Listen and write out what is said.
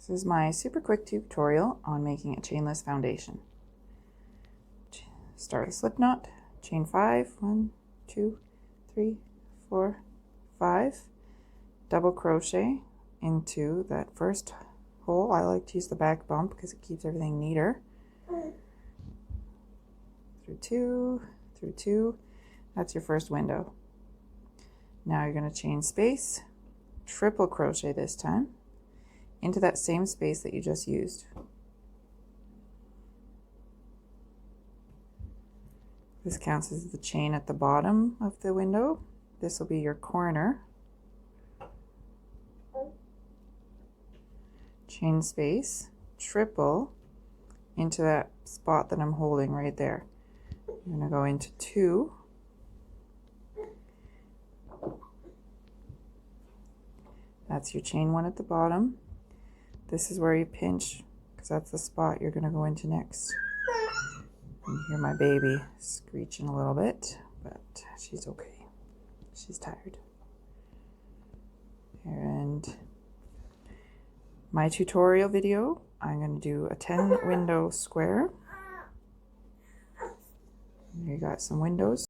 This is my super quick tutorial on making a chainless foundation. Start a slip knot, chain 5, 1, 2, 3, 4, 5, double crochet into that first hole. I like to use the back bump because it keeps everything neater. Through 2, that's your first window. Now you're going to chain space, triple crochet this time, into that same space that you just used. This counts as the chain at the bottom of the window. This will be your corner. Chain space, triple into that spot that I'm holding right there. I'm going to go into 2. That's your chain 1 at the bottom. This is where you pinch because that's the spot you're going to go into next. You hear my baby screeching a little bit, but she's okay. She's tired. And my tutorial video, I'm going to do a 10 window square. You got some windows.